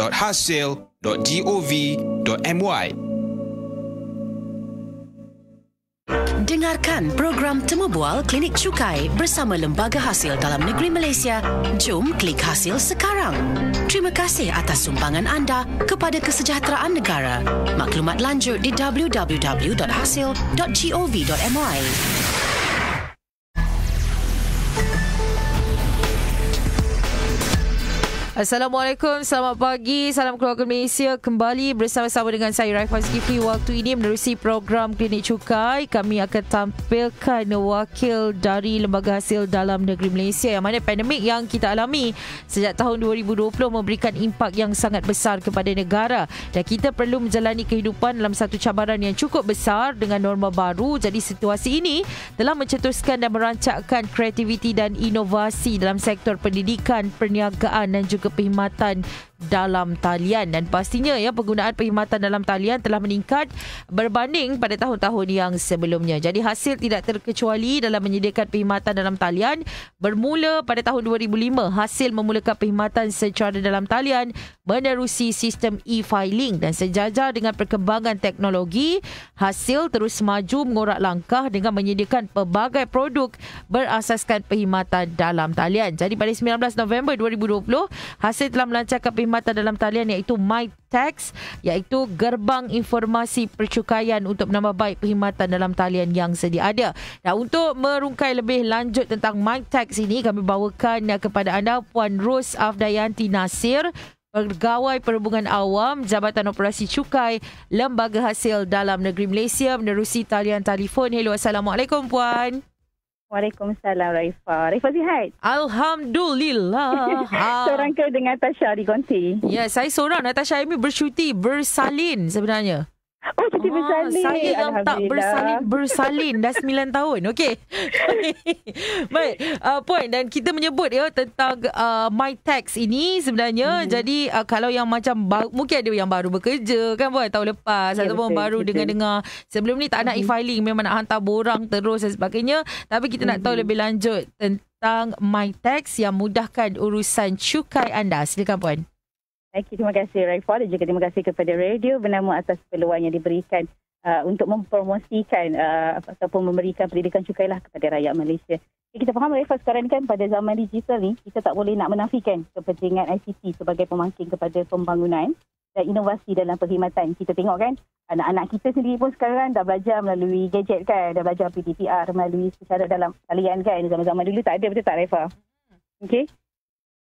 www.hasil.gov.my. Dengarkan program Temu Bual Klinik Cukai bersama Lembaga Hasil Dalam Negeri Malaysia. Jom klik hasil sekarang. Terima kasih atas sumbangan anda kepada kesejahteraan negara. Maklumat lanjut di www.hasil.gov.my. Assalamualaikum, selamat pagi, salam keluarga Malaysia. Kembali bersama-sama dengan saya Raifah Zulkifli. Waktu ini menerusi program Klinik Cukai, kami akan tampilkan wakil dari Lembaga Hasil Dalam Negeri Malaysia, yang mana pandemik yang kita alami sejak tahun 2020 memberikan impak yang sangat besar kepada negara, dan kita perlu menjalani kehidupan dalam satu cabaran yang cukup besar dengan norma baru. Jadi situasi ini telah mencetuskan dan merancakkan kreativiti dan inovasi dalam sektor pendidikan, perniagaan dan juga perkhidmatan dalam talian, dan pastinya penggunaan perkhidmatan dalam talian telah meningkat berbanding pada tahun-tahun yang sebelumnya. Jadi Hasil tidak terkecuali dalam menyediakan perkhidmatan dalam talian. Bermula pada tahun 2005, Hasil memulakan perkhidmatan secara dalam talian menerusi sistem e-filing, dan sejajar dengan perkembangan teknologi, Hasil terus maju mengorak langkah dengan menyediakan pelbagai produk berasaskan perkhidmatan dalam talian. Jadi pada 19 November 2020, Hasil telah melancarkan perkhidmatan dalam talian iaitu MyTax, iaitu gerbang informasi percukaian untuk menambah baik perkhidmatan dalam talian yang sedia ada. Dan untuk merungkai lebih lanjut tentang MyTax ini, kami bawakan kepada anda Puan Ros Afdayanti Nasir, Pegawai Perhubungan Awam Jabatan Operasi Cukai Lembaga Hasil Dalam Negeri Malaysia, menerusi talian telefon. Hello, Assalamualaikum Puan. Waalaikumsalam Raifah. Raifah sihat? Alhamdulillah. Seorang ke dengan Tasha di konti? Ya, saya seorang. Natasha Aimi bercuti bersalin sebenarnya. Oh, cuti bersalin. Saya yang tak bersalin dah 9 tahun. Okey. Baik, Puan, dan kita menyebut tentang MyTax ini sebenarnya. Jadi kalau yang macam mungkin ada yang baru bekerja kan Puan tahun lepas, ataupun baru dengar-dengar sebelum ni tak nak e-filing, memang nak hantar borang terus dan sebagainya. Tapi kita nak tahu lebih lanjut tentang MyTax yang mudahkan urusan cukai anda. Silakan Puan. Okay, terima kasih Raifah, dan juga terima kasih kepada Radio Bernama atas peluang yang diberikan untuk mempromosikan ataupun memberikan pendidikan cukai kepada rakyat Malaysia. Kita faham Raifah, sekarang ni kan pada zaman digital ni, kita tak boleh nak menafikan kepentingan ICT sebagai pemangkin kepada pembangunan dan inovasi dalam perkhidmatan. Kita tengok kan, anak-anak kita sendiri pun sekarang dah belajar melalui gadget kan, dah belajar PDPR melalui secara dalam talian kan. Zaman-zaman dulu tak ada, betul tak Raifah? Okey.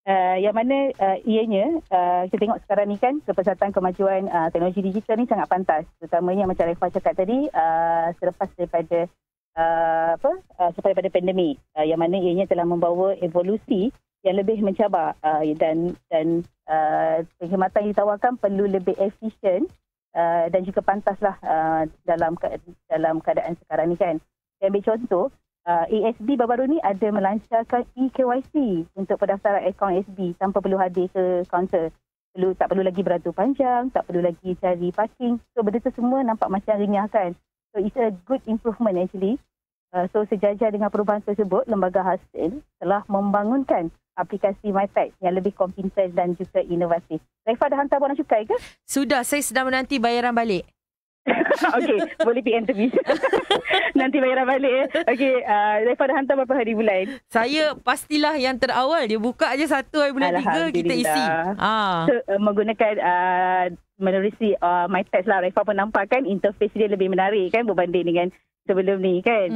Yang mana ianya kita tengok sekarang ni kan, kepesatan kemajuan teknologi digital ni sangat pantas, terutamanya macam Raifah cakap tadi, selepas daripada pandemik, yang mana ianya telah membawa evolusi yang lebih mencabar, dan perkhidmatan yang ditawarkan perlu lebih efisien dan juga pantaslah dalam keadaan sekarang ni kan. Saya ambil contoh, ASB baru-baru ni ada melancarkan eKYC untuk pendaftaran akaun ASB tanpa perlu hadir ke kaunter. Tak perlu lagi beratur panjang, tak perlu lagi cari parking. So benda tu semua nampak macam ringan kan. So it's a good improvement actually. So sejajar dengan perubahan tersebut, Lembaga Hasil telah membangunkan aplikasi MyTax yang lebih kompeten dan juga inovatif. Raifah dah hantar borang cukai ke? Sudah, saya sedang menanti bayaran balik. Okey, boleh PM tu bisa. Nanti bayaran balik. Okey, Raifah dah hantar berapa hari bulan? Saya pastilah yang terawal. Dia buka aje 1 hari bulan 3 kita isi. So, menggunakan menerusi MyTax Raifah pun nampak kan interface dia lebih menarik kan berbanding dengan sebelum ni kan.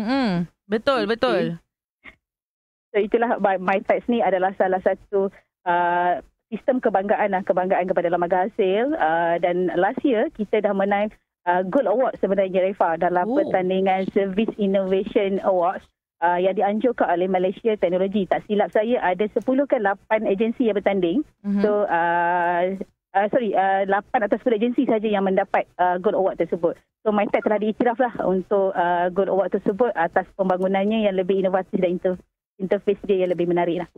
Betul. So itulah MyTax ni adalah salah satu sistem kebanggaan kepada Lembaga Hasil, dan last year kita dah menang Gold Award sebenarnya Raifah dalam pertandingan Service Innovation Awards yang dianjurkan oleh Malaysia Teknologi. Tak silap saya ada 10 ke 8 agensi yang bertanding. So 8 atau 10 agensi saja yang mendapat Gold Award tersebut. So MyTax telah diiktiraflah untuk Gold Award tersebut atas pembangunannya yang lebih inovatif dan interface dia yang lebih menarik lah.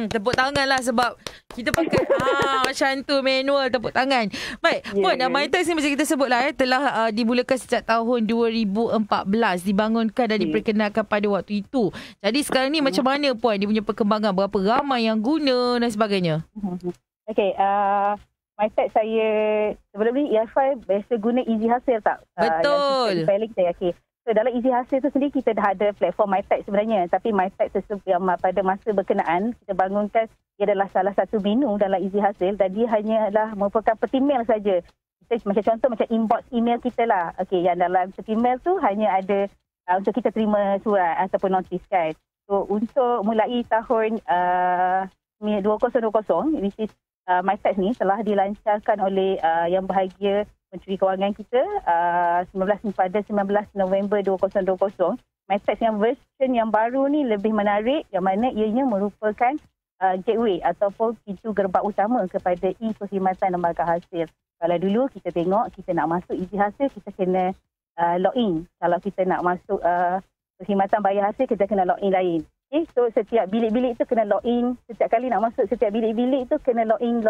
Tepuk tangan lah sebab kita pakai macam tu manual, tepuk tangan. Baik, Puan, MyTax ni macam kita sebut lah telah dimulakan sejak tahun 2014, dibangunkan dan diperkenalkan pada waktu itu. Jadi sekarang ni macam mana Puan dia punya perkembangan, berapa ramai yang guna dan sebagainya? Okey, MyTax saya sebelum ni EFI biasa guna Easy Hasil tak? Betul. Yang kita okay. So dalam Easy Hasil tu sendiri kita dah ada platform MyTax sebenarnya. Tapi MyTax yang pada masa berkenaan kita bangunkan ia adalah salah satu menu dalam Easy Hasil dan dia hanyalah merupakan peti mail saja. Kita macam contoh macam inbox email kita lah. Okey, yang dalam peti mail tu hanya ada untuk kita terima surat ataupun notis kan. So untuk mulai tahun 2020 which is MyTax ni telah dilancarkan oleh Yang Bahagia Menteri Kewangan kita pada 19 November 2020. MyTax yang version yang baru ni lebih menarik yang mana ianya merupakan gateway ataupun pintu gerbang utama kepada e-perkhidmatan lembaga hasil. Kalau dulu kita tengok kita nak masuk Easy Hasil kita kena login. Kalau kita nak masuk perkhidmatan bayar hasil kita kena login lain. Okay, so setiap bilik-bilik tu kena login. Setiap kali nak masuk setiap bilik-bilik tu kena login,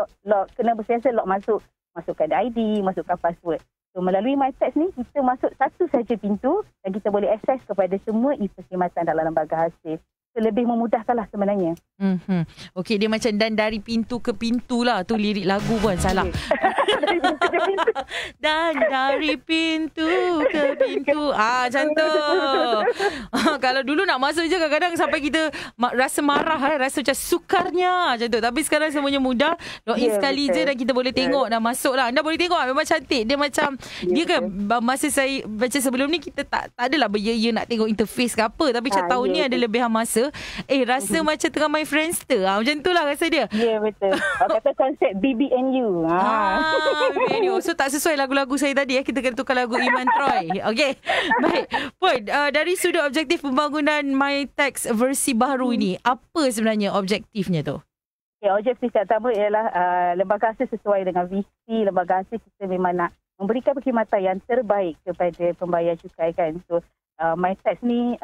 kena bersedia log masuk. Masukkan ID, masukkan password. So melalui MyTax ni kita masuk satu saja pintu dan kita boleh akses kepada semua e-perkhidmatan dalam lembaga hasil. So lebih memudahkanlah sebenarnya. Okey, dia macam dan dari pintu ke pintu lah. Tu lirik lagu pun salah. Dan dari pintu ke pintu. Macam tu. Kalau dulu nak masuk je kadang-kadang sampai kita rasa marah, rasa macam sukarnya macam tu. Tapi sekarang semuanya mudah. Login sekali je dan kita boleh tengok dah masuk lah. Anda boleh tengok memang cantik. Dia macam dia kan masa saya baca sebelum ni kita tak adalah beraya nak tengok interface ke apa. Tapi macam tahun ni ada lebihan masa. Rasa macam tengah main Friendster. Macam tu lah rasa dia. Ya, betul. Kata konsep BBNU. BBNU. So tak sesuai lagu-lagu saya tadi. Kita kena tukar lagu Iman Troy. Okey. Baik. Puan, dari sudut objektif pembangunan MyTax versi baru ini, apa sebenarnya objektifnya tu? Okay, objektif yang pertama ialah lembaga hasil sesuai dengan visi lembaga hasil kita memang nak memberikan perkhidmatan yang terbaik kepada pembayar cukai kan. So MyTax ni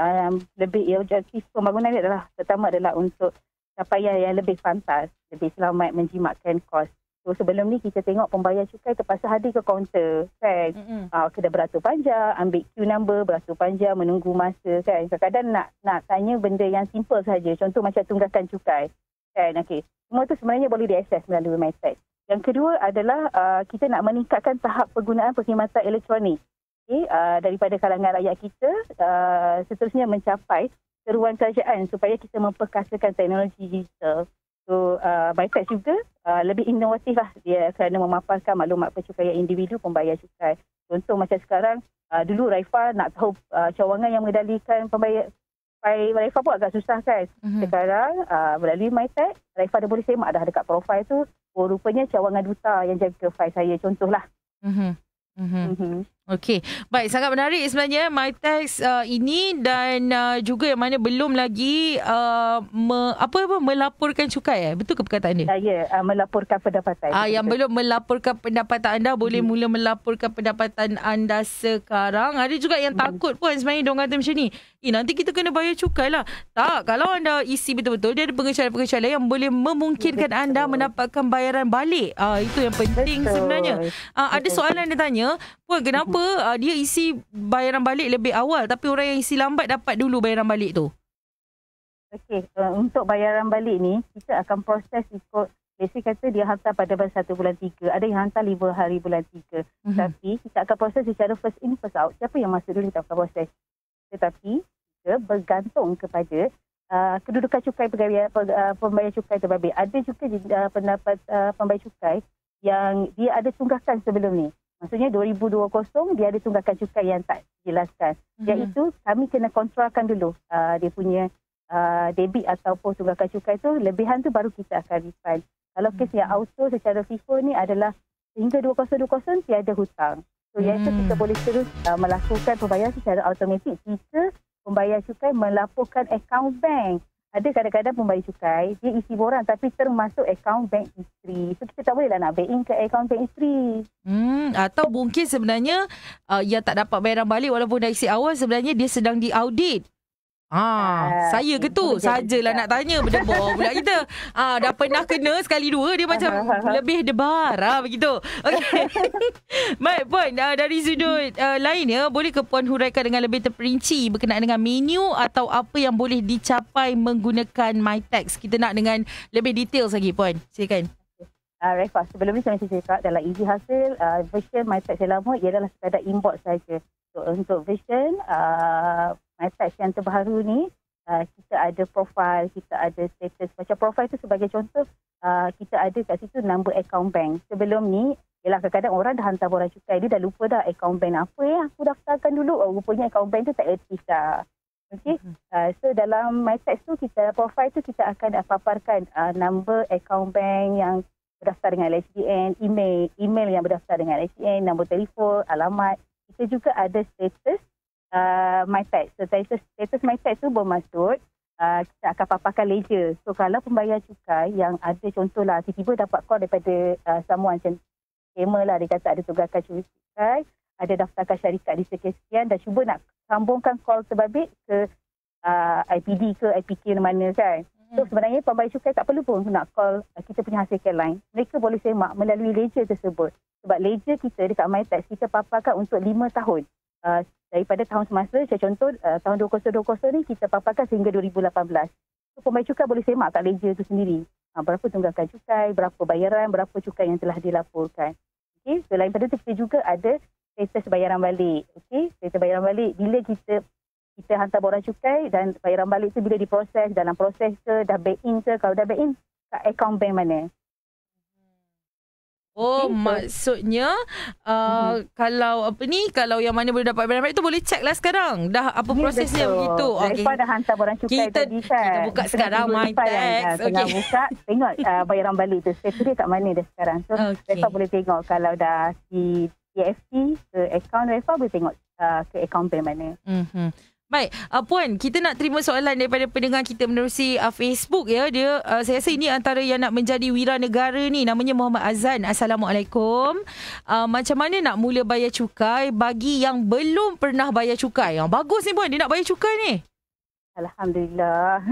lebih objektif pembangunan ni adalah pertama adalah untuk capaian yang lebih pantas, lebih selamat menjimatkan kos. So sebelum ni kita tengok pembayar cukai terpaksa hadir ke kaunter kan. Kena beratur panjang, ambil queue number, beratur panjang, menunggu masa kan. Kadang-kadang nak tanya benda yang simple saja. Contoh macam tunggakan cukai kan. Okey. Semua tu sebenarnya boleh diakses melalui MyTax. Yang kedua adalah kita nak meningkatkan tahap penggunaan perkhidmatan elektronik. Okay, daripada kalangan rakyat kita seterusnya mencapai seruan kerajaan supaya kita memperkasakan teknologi digital. So MyTax juga lebih inovatif lah dia kerana memaparkan maklumat pencukaian individu pembayar cukai. Contoh macam sekarang dulu Raifa nak tahu cawangan yang mengendalikan pembayar Raifa pun agak susah kan. Sekarang melalui MyTax Raifa dah boleh semak dah dekat profil tu. Rupanya cawangan duta yang jaga fail saya contohlah. Okey, baik, sangat menarik sebenarnya MyTax ini dan juga yang mana belum lagi melaporkan cukai betul ke perkataan dia? Ya, melaporkan pendapatan. Yang belum melaporkan pendapatan anda boleh mula melaporkan pendapatan anda sekarang. Ada juga yang takut pun sebenarnya diorang kata macam ni. Nanti kita kena bayar cukai lah. Tak, kalau anda isi betul-betul dia ada pengecualian-pengecualian yang boleh memungkinkan anda mendapatkan bayaran balik. Itu yang penting sebenarnya. Ada soalan dia tanya, Puan, kenapa dia isi bayaran balik lebih awal tapi orang yang isi lambat dapat dulu bayaran balik tu? Okey, untuk bayaran balik ni kita akan proses ikut basic kata dia hantar pada bulan 1 bulan 3. Ada yang hantar 5 hari bulan 3. Tapi kita akan proses secara first in first out. Siapa yang masuk dulu kita akan proses. Tetapi kita bergantung kepada kedudukan cukai pembayar cukai terbabit. Ada juga pendapat pembayar cukai yang dia ada tunggakan sebelum ni. Maksudnya 2020 dia ada tunggakan cukai yang tak dijelaskan. Iaitu kami kena kontrolkan dulu dia punya debit ataupun tunggakan cukai tu. Lebihan tu baru kita akan refund. Kalau kes yang auto secara FIFO ni adalah sehingga 2020 tiada hutang. So iaitu kita boleh terus melakukan pembayaran secara automatik jika pembayar cukai melaporkan akaun bank. Ada kadang-kadang pembayar cukai, dia isi borang tapi termasuk akaun bank isteri. So kita tak bolehlah nak bank in ke akaun bank isteri. Atau mungkin sebenarnya yang tak dapat bayaran balik walaupun dah isi awal sebenarnya dia sedang diaudit. Saya ke tu? Sajalah nak tanya berdebar pula kita. Dah pernah kena sekali dua dia macam lebih debar begitu. Okey. Baik Puan, dari sudut lain boleh ke Puan huraikan dengan lebih terperinci berkenaan dengan menu atau apa yang boleh dicapai menggunakan MyTax? Kita nak dengan lebih detail lagi Puan. Silakan. Raifa, sebelum ni saya cakap dalam Easy Hasil, version MyTax yang lama ialah sekadar inbox saja. So, untuk version MyTax yang terbaru ni, kita ada profil, kita ada status. Macam profil tu sebagai contoh, kita ada kat situ number account bank. Sebelum ni, ialah kadang-kadang orang dah hantar borang cukai, dia dah lupa dah account bank apa yang aku daftarkan dulu. Rupanya account bank tu tak aktif dah. Okay. So dalam MyTax tu, profil tu kita akan paparkan number account bank yang berdaftar dengan LHDN, email yang berdaftar dengan LHDN, nombor telefon, alamat. Kita juga ada status MyTax. So status MyTax tu bermaksud kita akan paparkan ledger. So kalau pembayar cukai yang ada contohlah tiba-tiba dapat call daripada someone macam scammer lah, dia kata ada tunggakan curi cukai, ada daftarkan syarikat di sekian-sekian dan cuba nak sambungkan call terbabit ke IPD ke IPK mana kan. So sebenarnya pembayar cukai tak perlu pun nak call kita punya hasil line. Mereka boleh semak melalui ledger tersebut. Sebab ledger kita dekat MyTax kita paparkan untuk 5 tahun. Daripada tahun semasa, saya contoh tahun 2020 ni kita paparkan sehingga 2018. So pembayar cukai boleh semak kat ledger tu sendiri. Berapa tunggakan cukai, berapa bayaran, berapa cukai yang telah dilaporkan. Okay. Selain daripada itu kita juga ada status bayaran balik. Okay. Status bayaran balik bila kita hantar borang cukai dan bayaran balik tu bila diproses, dalam proses ke, dah back in ke, kalau dah back in, kat account bank mana. Oh, okay, maksudnya kalau yang mana boleh dapat bayaran balik tu boleh check lah sekarang. Dah apa prosesnya begitu. Okay. Dah hantar borang cukai tadi kan. Kita buka sekarang MyTax. Tengah buka, tengok bayaran balik tu. Status dia kat mana dah sekarang. So, Raifa boleh tengok kalau dah di EFT ke account Raifa boleh tengok ke account bank mana. Baik, Puan, kita nak terima soalan daripada pendengar kita menerusi Facebook ya. Dia saya rasa ini antara yang nak menjadi wira negara ni, namanya Muhammad Azan. Assalamualaikum. Macam mana nak mula bayar cukai bagi yang belum pernah bayar cukai? Bagus ni Puan, dia nak bayar cukai ni. Alhamdulillah.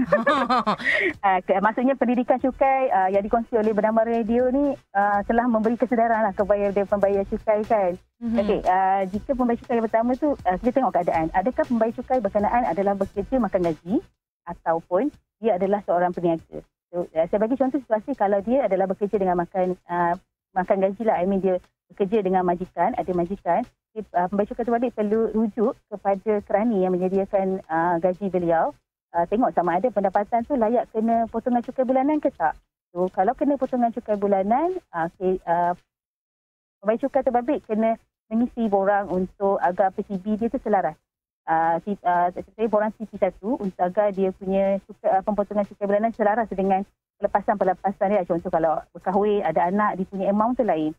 Maksudnya pendidikan cukai yang dikongsi oleh Bernama Radio ni telah memberi kesedaran lah kepada pembayar cukai kan. Okey, jika pembayar cukai yang pertama tu kita tengok keadaan. Adakah pembayar cukai berkenaan adalah bekerja makan gaji ataupun dia adalah seorang peniaga. So, saya bagi contoh situasi kalau dia adalah bekerja dengan makan gaji lah. I mean dia bekerja dengan majikan, ada majikan. Pembayar cukai terbalik perlu rujuk kepada kerani yang menyediakan gaji beliau. Tengok sama ada pendapatan tu layak kena potongan cukai bulanan ke tak. So, kalau kena potongan cukai bulanan, pembayar cukai terbalik kena mengisi borang untuk agar PCB dia tu selaras. Saya borang CP1 untuk agar dia punya pemotongan cukai bulanan selaras dengan pelepasan dia. Contoh kalau berkahwin, ada anak, dia punya amount tu lain.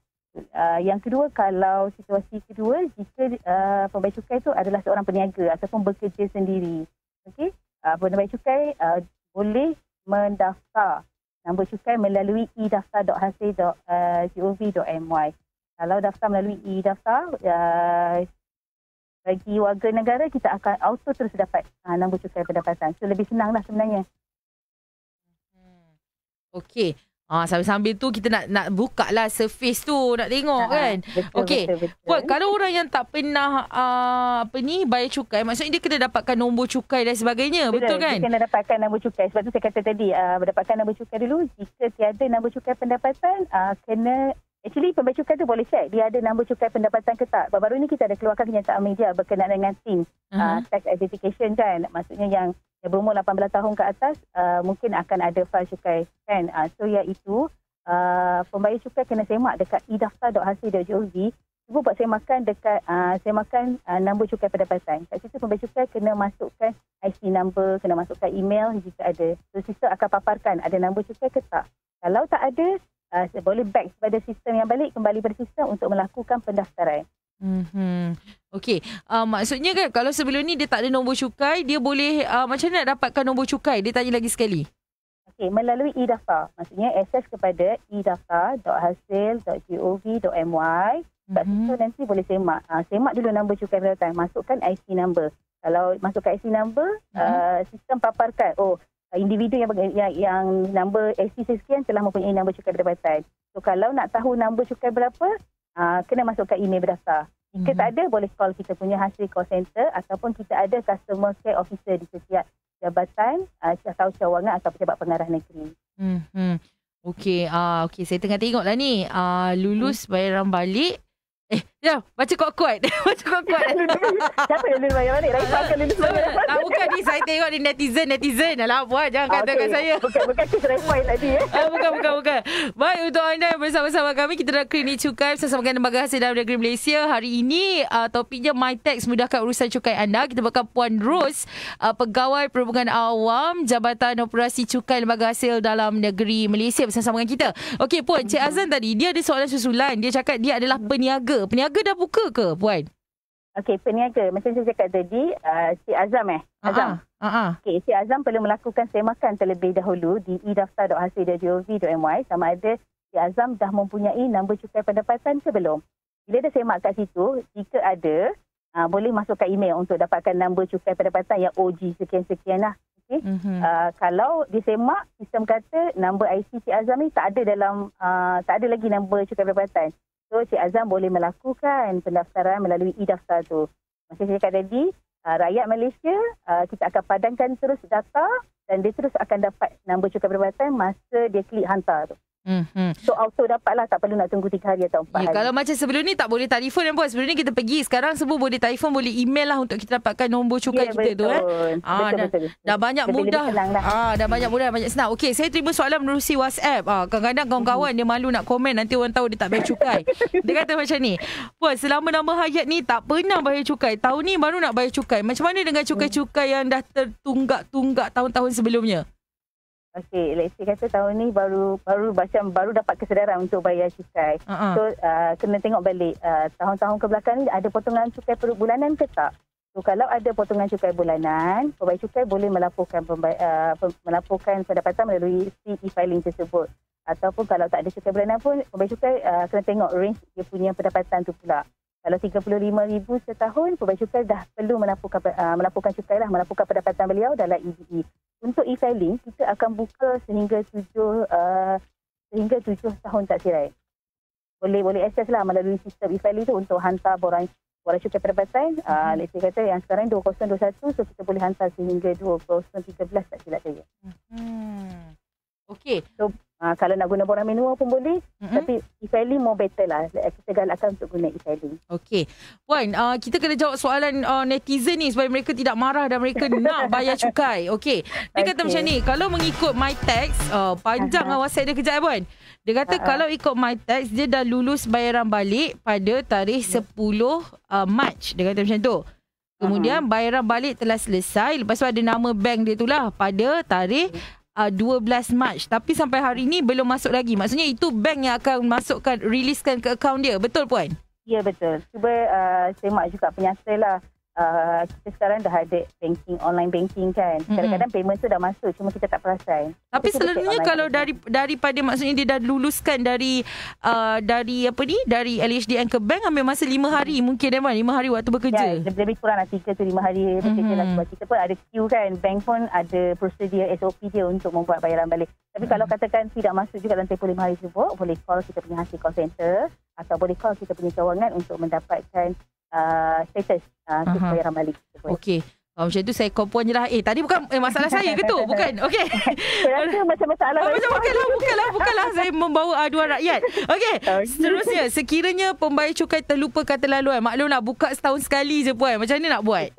Yang kedua, kalau situasi kedua, jika pembayar cukai itu adalah seorang peniaga ataupun bekerja sendiri. Okey, pembayar cukai boleh mendaftar nombor cukai melalui e-daftar.hasil.gov.my. Kalau daftar melalui e-daftar, bagi warga negara, kita akan auto terus dapat nombor cukai pendapatan. So, lebih senanglah sebenarnya. Okey. Sambil-sambil tu kita nak buka lah surface tu, nak tengok kan. Okey. Kalau orang yang tak pernah bayar cukai, maksudnya dia kena dapatkan nombor cukai dan sebagainya, betul kan? Dia kena dapatkan nombor cukai. Sebab tu saya kata tadi, mendapatkan nombor cukai dulu. Jika tiada nombor cukai pendapatan, actually pembayar cukai tu boleh check dia ada nombor cukai pendapatan ke tak. Baru-baru ni kita ada keluarkan kenyataan media berkenaan dengan TIN, tax identification kan. Maksudnya yang berumur 18 tahun ke atas mungkin akan ada file cukai kan. So iaitu pembayar cukai kena semak dekat e-daftar.hasil.gov. Cuba buat semakan dekat semakan nombor cukai pendapatan. Kat situ pembayar cukai kena masukkan IC number, kena masukkan email jika ada. So sistem akan paparkan ada nombor cukai ke tak. Kalau tak ada, boleh back kepada sistem yang balik, kembali pada sistem untuk melakukan pendaftaran. Okey, maksudnya kan kalau sebelum ni dia tak ada nombor cukai, dia boleh macam mana nak dapatkan nombor cukai? Dia tanya lagi sekali. Okey, melalui e-daftar. Maksudnya akses kepada e-daftar.hasil.gov.my. Kat situ nanti boleh semak. Semak dulu nombor cukai pendapatan, masukkan IC number. Kalau masukkan IC number, sistem paparkan, individu yang nombor SC sekian telah mempunyai nombor cukai pendapatan. So kalau nak tahu nombor cukai berapa, kena masukkan email berdaftar. Jika tak ada, boleh call kita punya hasil call center ataupun kita ada customer care officer di setiap jabatan atau cawangan atau pejabat pengarah negeri. Okey, okey, saya tengah tengok lah ni. Lulus bayaran balik. Baca kuat-kuat. Baca kuat-kuat. Siapa yang lulus bayar balik? Raifah ke lulus bayar balik? Bukan ni, saya tengok ni netizen. Alah, buat jangan katakan saya. Bukan kes Raifah yang tadi. Bukan. Baik, untuk anda yang bersama-sama kami, kita dalam Klinik Cukai bersama dengan Lembaga Hasil dalam Negeri Malaysia. Hari ini topiknya MyTax, mudahkan urusan cukai anda. Kita bakal Puan Ros, Pegawai Perhubungan Awam Jabatan Operasi Cukai Lembaga Hasil dalam Negeri Malaysia, bersama dengan kita. Okey Puan, Cik Azan tadi dia ada soalan susulan. Dia cakap dia adalah peniaga. Peniaga dah buka ke Puan? Okey, peniaga. Macam saya cakap tadi, Cik Azam Azam. Okey, Cik Azam perlu melakukan semakan terlebih dahulu di edaftar.hasil.gov.my sama ada Cik Azam dah mempunyai nombor cukai pendapatan ke belum. Bila dah semak kat situ, jika ada, boleh masukkan email untuk dapatkan nombor cukai pendapatan yang OG sekian-sekian lah. Okay? Kalau disemak, sistem kata nombor IC Cik Azam ni tak ada lagi nombor cukai pendapatan. So, Cik Azam boleh melakukan pendaftaran melalui e-daftar tu. Macam saya cakap tadi, rakyat Malaysia, kita akan padankan terus data dan dia terus akan dapat nombor cukai pendapatan masa dia klik hantar tu. So, auto dapatlah. Tak perlu nak tunggu 3 hari atau 4 hari. Kalau macam sebelum ni tak boleh telefon Puan. Sebelum ni kita pergi. Sekarang semua boleh telefon, boleh email lah untuk kita dapatkan nombor cukai kita tu. Betul. Dah banyak mudah. Dah banyak mudah, banyak senang. Okey, saya terima soalan menerusi WhatsApp. Kadang-kadang kawan-kawan dia malu nak komen, nanti orang tahu dia tak bayar cukai. Dia kata macam ni, Puan, selama nama hayat ni tak pernah bayar cukai. Tahun ni baru nak bayar cukai. Macam mana dengan cukai-cukai yang dah tertunggak tahun-tahun sebelumnya? Okey, let's say kata tahun ni baru dapat kesedaran untuk bayar cukai. So, kena tengok balik tahun-tahun kebelakang ni ada potongan cukai bulanan ke tak? So, kalau ada potongan cukai bulanan, pembayar cukai boleh melaporkan pendapatan melalui e-filing tersebut. Ataupun kalau tak ada cukai bulanan pun, pembayar cukai kena tengok range dia punya pendapatan tu pula. Kalau 35,000 setahun, pembayar cukai dah perlu melaporkan pendapatan beliau dalam EDE. Untuk e-filing, kita akan buka sehingga 7 tahun tak sirai. Boleh akses lah melalui sistem e-filing tu untuk hantar borang cukai pendapatan. Let's say kata yang sekarang 2021, so kita boleh hantar sehingga 2013 tak silap saya. Okey. So, kalau nak guna borang manual pun boleh. Tapi e-filing more better lah. Kita galakkan untuk guna e-filing. Okey. Puan, kita kena jawab soalan netizen ni supaya mereka tidak marah dan mereka nak bayar cukai. Okey. Dia kata macam ni, kalau mengikut MyTax, panjang WhatsApp dia kejap Puan. Dia kata kalau ikut MyTax, dia dah lulus bayaran balik pada tarikh 10 Mac. Dia kata macam tu. Kemudian bayaran balik telah selesai. Lepas tu ada nama bank dia tu lah pada tarikh 12 Mac. Tapi sampai hari ni belum masuk lagi. Maksudnya itu bank yang akan riliskan ke akaun dia. Betul Puan? Ya, betul. Cuba semak juga penyata lah. Kita sekarang dah ada online banking kan. Kadang-kadang payment tu dah masuk, cuma kita tak perasan. Tapi selalunya kalau daripada maksudnya dia dah luluskan dari LHDN ke bank, ambil masa 5 hari mungkin 5 hari waktu bekerja. Ya, lebih kurang lah 3 to 5 hari bekerja lah. Sebab kita pun ada queue kan. Bank pun ada prosedur SOP dia untuk membuat bayaran balik. Tapi kalau katakan tidak masuk juga dalam tempoh 5 hari tersebut, boleh call kita punya hasil call center atau boleh call kita punya cawangan untuk mendapatkan status bayaran balik. Okey. Macam tu saya call Puan je lah. Tadi bukan masalah saya ke tu? Bukan. Okey. Saya rasa macam masalah. Bukanlah. Saya membawa aduan rakyat. Okey. Seterusnya, sekiranya pembayar cukai terlupa kata laluan, maklum nak buka setahun sekali je Puan. Macam mana nak buat?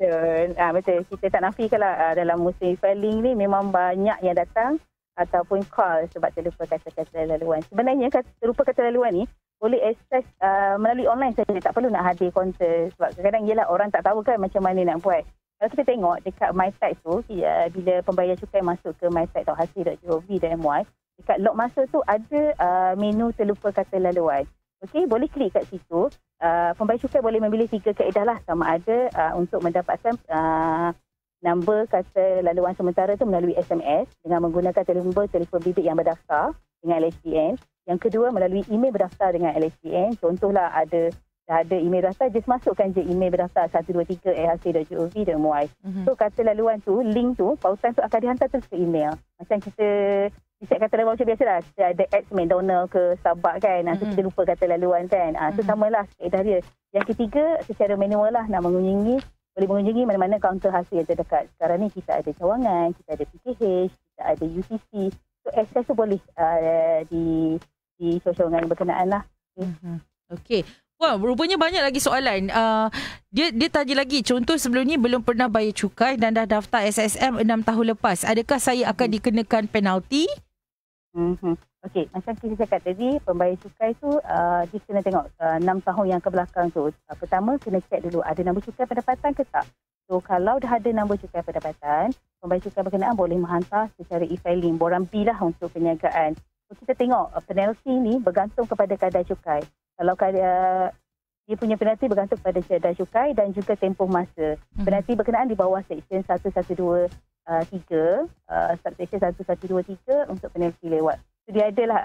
Betul. Kita tak nafikan lah dalam musim filing ni memang banyak yang datang ataupun call sebab terlupa kata laluan. Sebenarnya terlupa kata laluan ni boleh akses melalui online saja. Tak perlu nak hadir kaunter. Sebab kadang-kadang yelah orang tak tahu kan macam mana nak buat. Kalau kita tengok dekat MyTax tu, bila pembayar cukai masuk ke mytax.hasil.gov.my, dekat log masuk tu ada menu terlupa kata laluan. Okey, boleh klik kat situ. Pembayar cukai boleh memilih 3 kaedah lah. Sama ada untuk mendapatkan nombor kata laluan sementara tu melalui SMS dengan menggunakan nombor telefon bimbit yang berdaftar dengan LHDN. Yang kedua, melalui email berdaftar dengan LHDN. Contohlah dah ada email berdaftar, just masukkan je email berdaftar 123@hasil.gov.my. So kata laluan tu, link tu, pautan tu akan dihantar terus ke email. Macam kita set kata laluan macam biasalah. Kita ada ads McDonald ke Starbucks kan. So kita lupa kata laluan kan. So samalah kaedah dia. Yang ketiga, secara manual lah nak boleh mengunjungi mana-mana kaunter hasil yang terdekat. Sekarang ni kita ada cawangan, kita ada PKH, kita ada UTC. So akses tu boleh di sosial yang berkenaan lah. Okey. Wah, rupanya banyak lagi soalan. Dia tanya lagi, contoh sebelum ni belum pernah bayar cukai dan dah daftar SSM 6 tahun lepas. Adakah saya akan dikenakan penalti? Okey, macam kita cakap tadi, pembayar cukai tu dia kena tengok 6 tahun yang ke belakang tu. Pertama, kena cek dulu ada nombor cukai pendapatan ke tak. So, kalau dah ada nombor cukai pendapatan, pembayar cukai berkenaan boleh menghantar secara e-filing, borang B lah untuk perniagaan. So, kita tengok penalti ni bergantung kepada kadar cukai. Kalau dia punya penalti bergantung kepada kadar cukai dan juga tempoh masa. Penalti berkenaan di bawah Seksyen 1123, Subseksyen 1123 untuk penalti lewat. So, dia adalah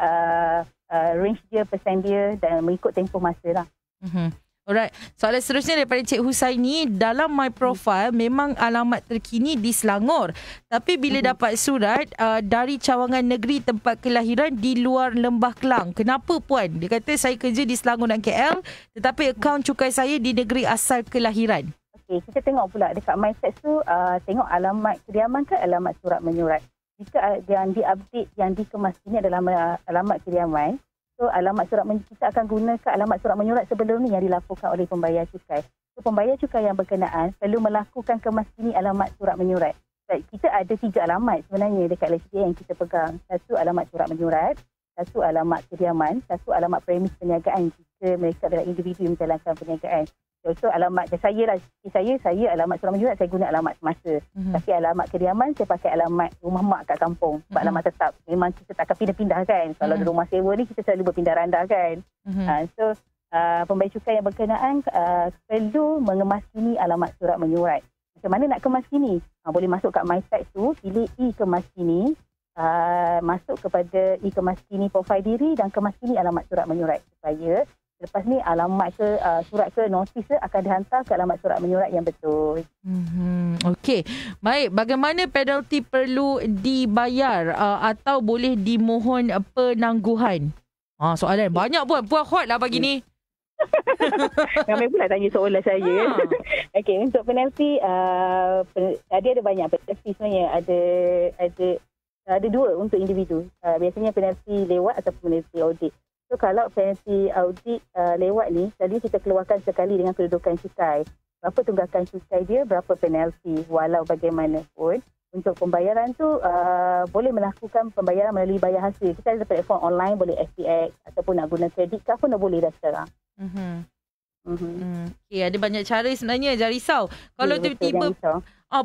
range dia, persen dia dan mengikut tempoh masa lah. Alright. Soalan seterusnya daripada Cik Husaini. Dalam my profile memang alamat terkini di Selangor. Tapi bila dapat surat dari cawangan negeri tempat kelahiran di luar Lembah Kelang. Kenapa puan? Dia kata saya kerja di Selangor dan KL tetapi akaun cukai saya di negeri asal kelahiran. Okey, kita tengok pula dekat MyTax tu tengok alamat kediaman ke alamat surat menyurat. Jika yang diupdate, yang dikemas ini adalah alamat kediaman, so alamat surat kita akan gunakan alamat surat menyurat sebelum ni yang dilaporkan oleh pembayar cukai. So pembayar cukai yang berkenaan perlu melakukan kemaskini alamat surat menyurat. Kita ada 3 alamat sebenarnya dekat LHDA yang kita pegang. Satu alamat surat menyurat, satu alamat kediaman, satu alamat premis perniagaan jika mereka adalah individu yang menjalankan perniagaan. So alamat saya lah, saya alamat surat menyurat saya guna alamat semasa. Tapi alamat kediaman saya pakai alamat rumah mak kat kampung. Sebab alamat tetap memang kita tak akan pindah-pindah kan. Kalau di rumah sewa ni kita selalu berpindah randah kan. So pembayar cukai yang berkenaan perlu mengemaskini alamat surat menyurat. Macam mana nak kemaskini? Boleh masuk kat MyTax tu, pilih e-kemaskini, masuk kepada e-kemaskini profil diri dan kemaskini alamat surat menyurat supaya lepas ni alamat ke surat ke notis akan dihantar ke alamat surat menyurat yang betul. Okey. Baik, bagaimana penalti perlu dibayar atau boleh dimohon penangguhan? Soalan banyak puan hot lah pagi ni. Ramai pula tanya soalan saya. Okey, untuk penalti tadi ada banyak penalti sebenarnya. Ada 2 untuk individu. Biasanya penalti lewat atau penalti audit. So kalau penalti audit lewat ni, tadi kita keluarkan sekali dengan kedudukan cukai. Berapa tunggakan cukai dia, berapa penalti. Walau bagaimanapun, untuk pembayaran tu boleh melakukan pembayaran melalui bayar hasil. Kita ada platform online, boleh FTX ataupun nak guna kredit card pun dah boleh dah sekarang. Okay, ada banyak cara sebenarnya, jangan risau. Kalau tiba-tiba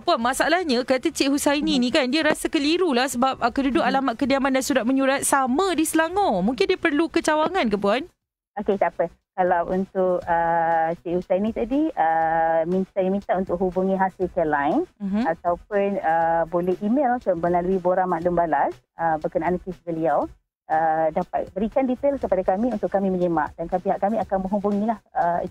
puan, masalahnya kata Cik Husaini ni kan, dia rasa keliru lah sebab keduduk alamat kediaman dan surat menyurat sama di Selangor. Mungkin dia perlu ke cawangan ke puan? Okey, tak apa. Kalau untuk Cik Husaini tadi, saya minta untuk hubungi hasil care line ataupun boleh email melalui borang maklum balas berkenaan kes beliau. Dapat berikan detail kepada kami untuk kami menyemak dan pihak kami akan menghubungilah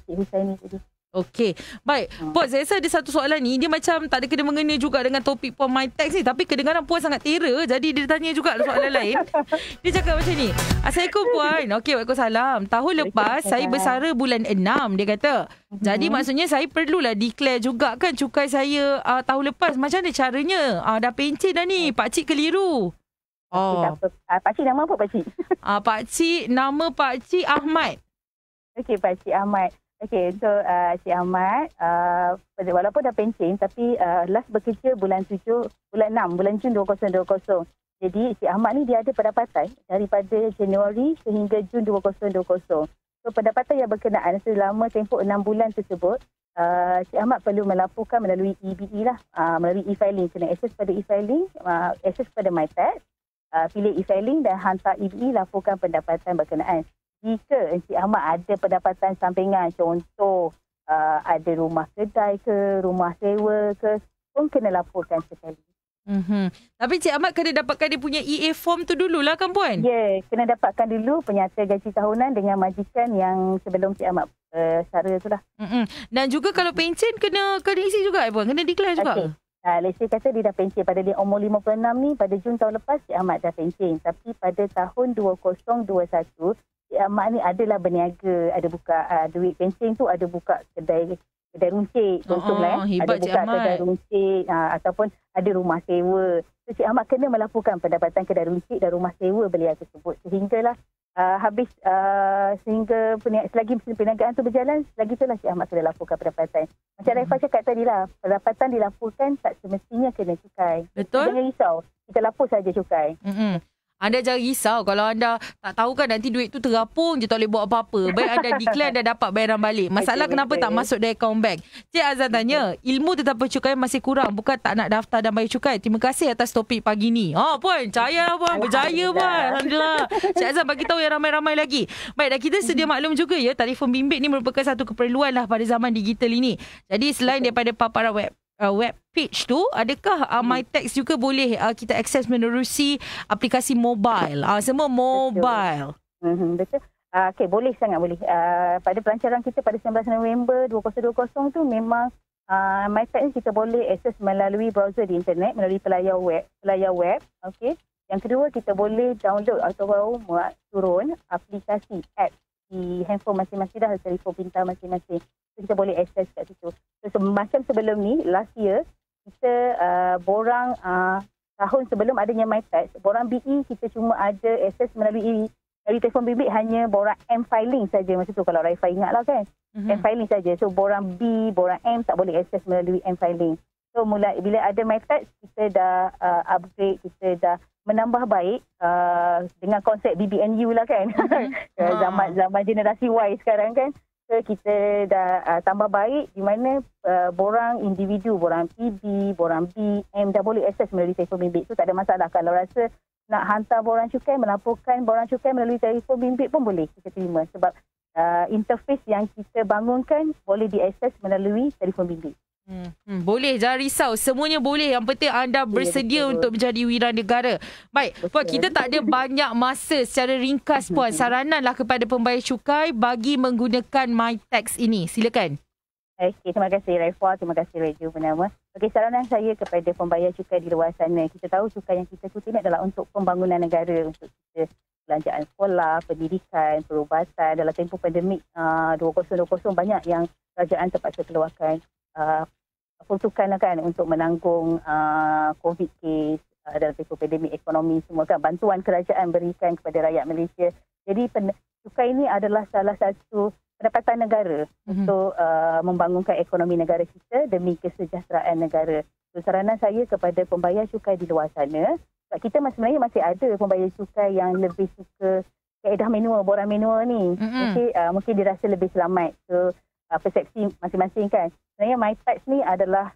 Cik Husaini tadi. Okey. Baik. Puan, saya rasa ada satu soalan ni. Dia macam tak ada kena-mengena juga dengan topik Puan MyTax ni. Tapi kedengaran Puan sangat tera. Jadi dia tanya juga soalan lain. Dia cakap macam ni. Assalamualaikum Puan. Okey, waalaikumsalam. Tahun lepas saya bersara bulan 6, dia kata. Jadi maksudnya saya perlulah declare juga kan cukai saya tahun lepas. Macam mana caranya? Dah pencen dah ni. Pakcik keliru. Pakcik nama apa Pakcik? Pakcik, nama Pakcik Ahmad. Okey, Pakcik Ahmad. Okey, so Cik Ahmad, walaupun dah pencen tapi last bekerja bulan 6 Jun 2020. Jadi Cik Ahmad ni dia ada pendapatan daripada Januari sehingga Jun 2020. So pendapatan yang berkenaan selama tempoh 6 bulan tersebut, Cik Ahmad perlu melaporkan melalui EBE lah, melalui e-filing. Kena akses pada e-filing, akses pada MyTax, pilih e-filing dan hantar EBE laporkan pendapatan berkenaan. Jika Encik Ahmad ada pendapatan sampingan, contoh ada rumah kedai ke, rumah sewa ke, pun kena laporkan sekali. Tapi Cik Ahmad kena dapatkan dia punya EA form tu dululah kan puan? Ya, kena dapatkan dulu penyata gaji tahunan dengan majikan yang sebelum Cik Ahmad sara tu lah. Dan juga kalau pencen kena isi juga puan? Kena declare juga? Okay. Let's say kata dia dah pencen pada dia umur 56 ni, pada Jun tahun lepas Cik Ahmad dah pencen. Tapi pada tahun 2021, Cik Ahmad ni adalah berniaga, ada buka duit pencen tu, ada buka kedai kedai runcit contohlah hebat ada buka kedai runcit ataupun ada rumah sewa. So, Cik Ahmad kena melaporkan pendapatan kedai runcit dan rumah sewa beliau tersebut sehinggalah sehingga selagi perniagaan tu berjalan, selagi itulah Cik Ahmad kena laporkan pendapatan. Macam Raifah cakap tadi lah, pendapatan dilaporkan tak semestinya kena cukai. Betul. Jangan risau, kita lapor saja cukai. Anda jangan risau kalau anda tak tahu kan nanti duit tu terapung je, tak boleh buat apa-apa. Baik anda declare, anda dapat bayaran balik. Masalah kenapa tak masuk dari akaun bank? Cik Azan tanya, ilmu tentang pencukai masih kurang, bukan tak nak daftar dan bayar cukai. Terima kasih atas topik pagi ni. Puan, cahaya Puan, berjaya Puan. Alhamdulillah. Cik Azan bagi tahu yang ramai-ramai lagi. Baik, dan kita sedia maklum juga ya, telefon bimbit ni merupakan satu keperluan lah pada zaman digital ini. Jadi selain daripada paparan web page tu, adakah MyTax juga boleh kita akses menerusi aplikasi mobile? Semua mobile. Betul. Okey, boleh, sangat boleh. Pada pelancaran kita pada 19 November 2020 tu memang MyTax ni kita boleh akses melalui browser di internet, melalui pelayar web. Okey. Yang kedua, kita boleh download atau turun aplikasi app di handphone masing-masing dah, telefon pintar masing-masing. So, kita boleh akses kat situ. So, macam sebelum ni, last year, kita borang tahun sebelum adanya MyTax, borang BE kita cuma ada akses melalui telefon bimbit hanya borang M-filing saja masa tu, kalau Raifah ingat lah kan. M-filing saja. So, borang B, borang M tak boleh akses melalui M-filing. So, bila ada MyTax, kita dah upgrade, kita dah menambah baik dengan konsep BBNU lah kan. Zaman generasi Y sekarang kan. So, kita dah tambah baik di mana borang individu, borang PB, borang B, M dah boleh akses melalui telefon bimbit. So, tak ada masalah. Kalau rasa nak hantar borang cukai, melaporkan borang cukai melalui telefon bimbit pun boleh kita terima. Sebab interface yang kita bangunkan boleh diakses melalui telefon bimbit. Boleh, jangan risau. Semuanya boleh. Yang penting anda bersedia untuk menjadi wiranegara. Baik, Puan, kita tak ada banyak masa. Secara ringkas, Puan, sarananlah kepada pembayar cukai bagi menggunakan MyTax ini. Silakan. Okey, terima kasih Raifah, terima kasih Radio Bernama. Okey, saranan saya kepada pembayar cukai di luar sana. Kita tahu cukai yang kita ikuti ini adalah untuk pembangunan negara, untuk kita belanjaan sekolah, pendidikan, perubatan. Dalam tempoh pandemik 2020 banyak yang kerajaan terpaksa keluarkan peruntukan kan untuk menanggung COVID case dalam tempoh pandemik, ekonomi semua kan, bantuan kerajaan berikan kepada rakyat Malaysia. Jadi cukai ini adalah salah satu pendapatan negara untuk membangunkan ekonomi negara kita demi kesejahteraan negara. So, saranan saya kepada pembayar cukai di luar sana, sebab kita sebenarnya masih ada pembayar cukai yang lebih suka kaedah manual, borang manual ni. Mungkin dirasa lebih selamat. So, persepsi masing-masing kan. Sebenarnya MyTax ni adalah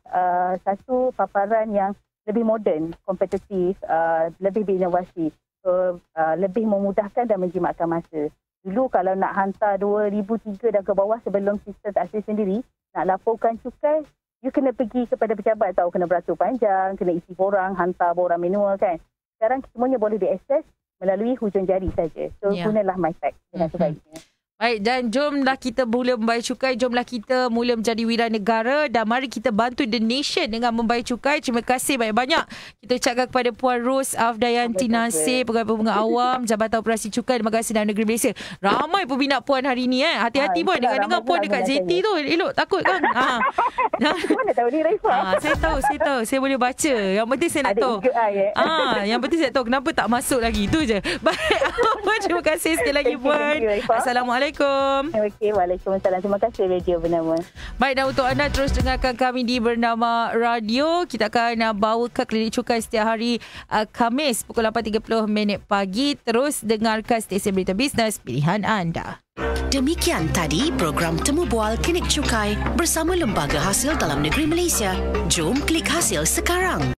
satu paparan yang lebih moden, kompetitif, lebih berinovasi. So, lebih memudahkan dan menjimatkan masa. Dulu kalau nak hantar 2003 dan ke bawah sebelum sistem taksir sendiri, nak laporkan cukai, you kena pergi kepada pejabat, tahu kena beratur panjang, kena isi borang, hantar borang manual kan. Sekarang semuanya boleh diakses melalui hujung jari saja. So, gunalah MyTax dengan sebaiknya. Baik, dan jomlah kita mula membayar cukai, jomlah kita mula menjadi wiranegara dan mari kita bantu the nation dengan membayar cukai. Terima kasih banyak-banyak. Kita ucapkan kepada Puan Ros Afdayanti Nasir, Pegawai Pembinaan Awam, Jabatan Operasi Cukai dan Bagasi Dalam Negeri Malaysia. Ramai peminat Puan hari ni Hati-hati Puan, dengar Puan dekat JT tu. Elok takut kan? Mana tahu ni Raifah? Saya tahu. Saya boleh baca. Yang penting saya nak tahu. Yang penting saya tahu kenapa tak masuk lagi. Itu je. Baik, terima kasih sekali lagi Puan. Assalamualaikum. Okey, waalaikumsalam. Terima kasih Radio Bernama. Baik, dan untuk anda terus dengarkan kami di Bernama Radio. Kita akan bawa ke klinik cukai setiap hari Khamis pukul 8.30 pagi. Terus dengarkan stesen berita bisnes pilihan anda. Demikian tadi program Temu Bual Klinik Cukai bersama Lembaga Hasil Dalam Negeri Malaysia. Jom klik hasil sekarang.